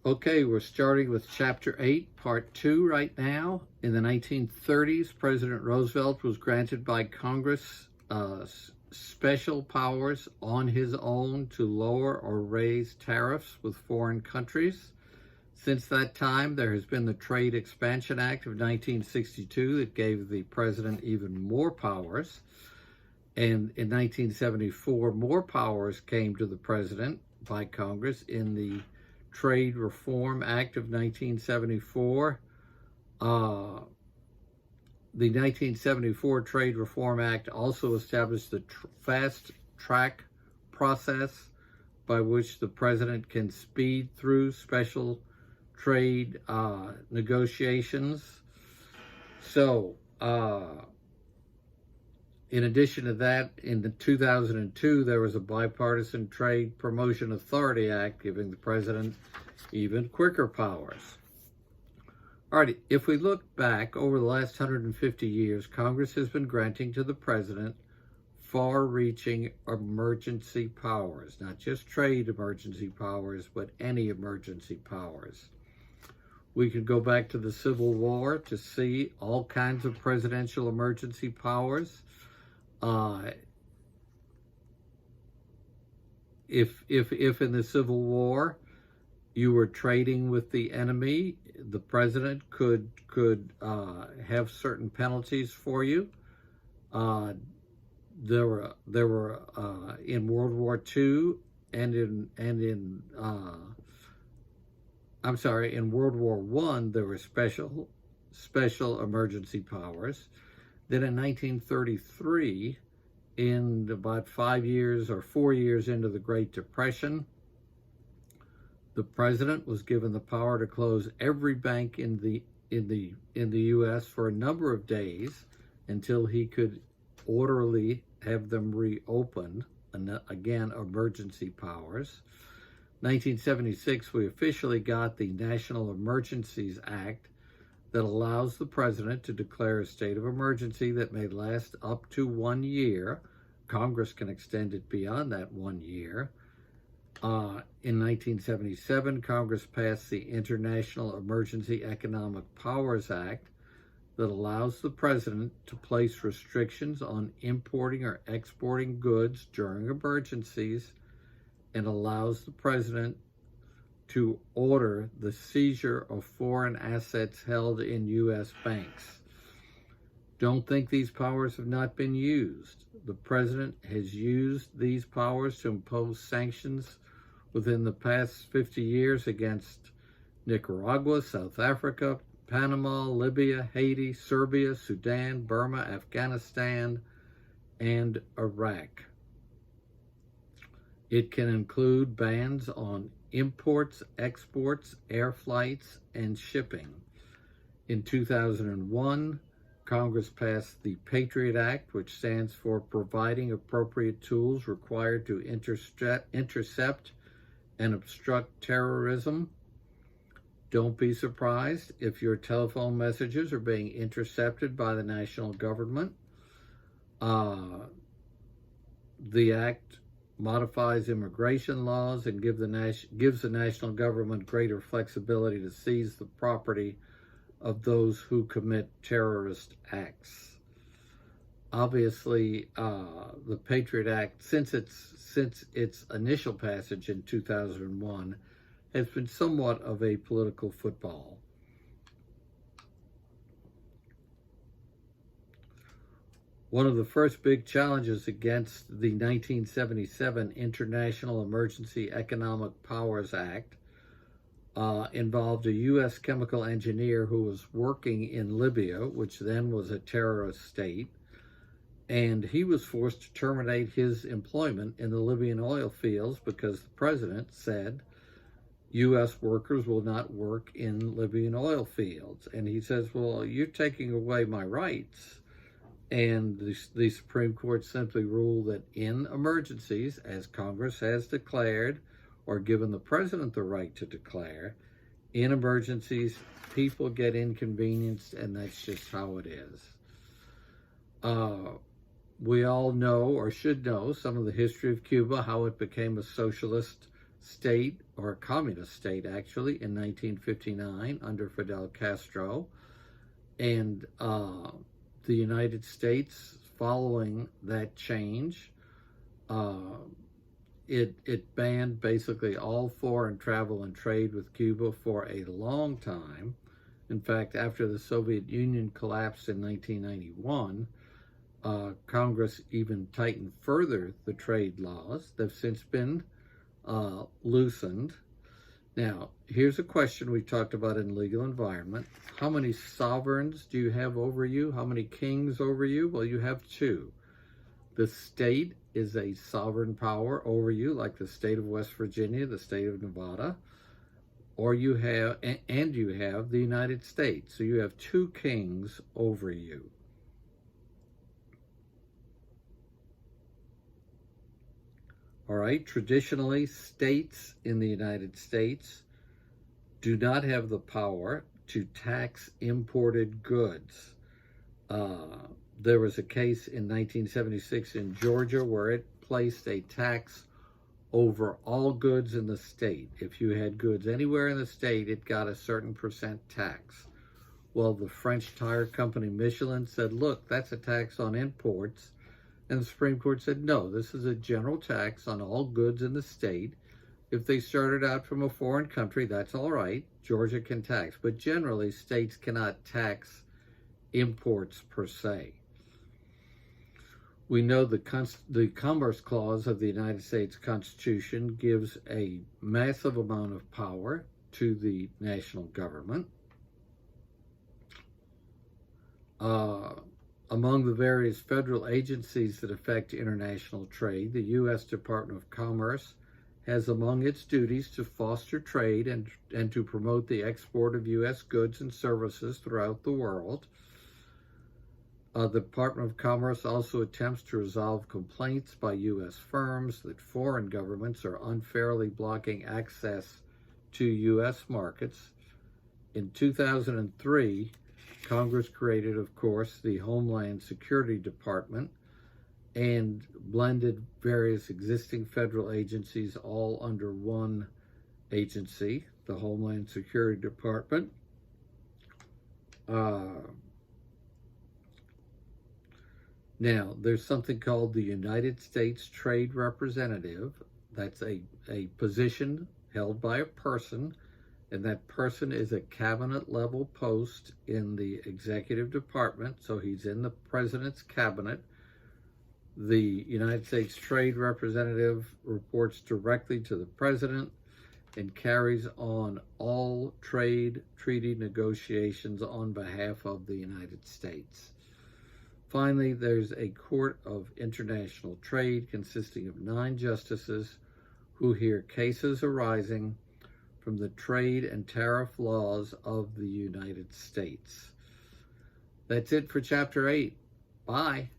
Okay, we're starting with Chapter 8, Part 2 right now. In the 1930s, President Roosevelt was granted by Congress special powers on his own to lower or raise tariffs with foreign countries. Since that time, there has been the Trade Expansion Act of 1962 that gave the president even more powers. And in 1974, more powers came to the president by Congress in the Trade Reform Act of 1974. The 1974 Trade Reform Act also established the fast track process by which the president can speed through special trade negotiations. So, in addition to that, in 2002, there was a Bipartisan Trade Promotion Authority Act giving the president even quicker powers. All right, if we look back over the last 150 years, Congress has been granting to the president far-reaching emergency powers, not just trade emergency powers, but any emergency powers. We could go back to the Civil War to see all kinds of presidential emergency powers. If in the Civil War you were trading with the enemy, the president could have certain penalties for you. There were in World War II in World War I there were special emergency powers. Then in 1933, in about 4 years into the Great Depression, the president was given the power to close every bank in the U.S. for a number of days until he could orderly have them reopened. Again, emergency powers. 1976, we officially got the National Emergencies Act that allows the president to declare a state of emergency that may last up to 1 year. Congress can extend it beyond that 1 year. In 1977, Congress passed the International Emergency Economic Powers Act that allows the president to place restrictions on importing or exporting goods during emergencies and allows the president to order the seizure of foreign assets held in U.S. banks. Don't think these powers have not been used. The president has used these powers to impose sanctions within the past 50 years against Nicaragua, South Africa, Panama, Libya, Haiti, Serbia, Sudan, Burma, Afghanistan, and Iraq. It can include bans on imports, exports, air flights, and shipping. In 2001, Congress passed the Patriot Act, which stands for Providing Appropriate Tools Required to Intercept and Obstruct Terrorism. Don't be surprised if your telephone messages are being intercepted by the national government. The act modifies immigration laws and gives the national government greater flexibility to seize the property of those who commit terrorist acts. Obviously, the Patriot Act, since its initial passage in 2001, has been somewhat of a political football. One of the first big challenges against the 1977 International Emergency Economic Powers Act involved a U.S. chemical engineer who was working in Libya, which then was a terrorist state, and he was forced to terminate his employment in the Libyan oil fields because the president said U.S. workers will not work in Libyan oil fields. And he says, well, you're taking away my rights. And the Supreme Court simply ruled that in emergencies, as Congress has declared, or given the president the right to declare, in emergencies, people get inconvenienced, and that's just how it is. We all know, or should know, some of the history of Cuba, how it became a socialist state, or a communist state actually, in 1959 under Fidel Castro. And the United States, following that change, it banned basically all foreign travel and trade with Cuba for a long time. In fact, after the Soviet Union collapsed in 1991, Congress even tightened further the trade laws. They've since been loosened. Now, here's a question we talked about in legal environment. How many sovereigns do you have over you? How many kings over you? Well, you have two. The state is a sovereign power over you, like the state of West Virginia, the state of Nevada, or you have, and you have the United States. So you have two kings over you. All right, traditionally, states in the United States do not have the power to tax imported goods. There was a case in 1976 in Georgia where it placed a tax over all goods in the state. If you had goods anywhere in the state, it got a certain percent tax. Well, the French tire company Michelin said, look, that's a tax on imports. And the Supreme Court said, no, this is a general tax on all goods in the state. If they started out from a foreign country, that's all right. Georgia can tax. But generally, states cannot tax imports per se. We know the Commerce Clause of the United States Constitution gives a massive amount of power to the national government. Among the various federal agencies that affect international trade, the U.S. Department of Commerce has among its duties to foster trade and to promote the export of U.S. goods and services throughout the world. The Department of Commerce also attempts to resolve complaints by U.S. firms that foreign governments are unfairly blocking access to U.S. markets. In 2003, Congress created, of course, the Homeland Security Department and blended various existing federal agencies all under one agency, the Homeland Security Department. Now, there's something called the United States Trade Representative. That's a position held by a person, and that person is a cabinet-level post in the executive department, so he's in the president's cabinet. The United States Trade Representative reports directly to the president and carries on all trade treaty negotiations on behalf of the United States. Finally, there's a Court of International Trade consisting of 9 justices who hear cases arising from the trade and tariff laws of the United States. That's it for Chapter 8. Bye.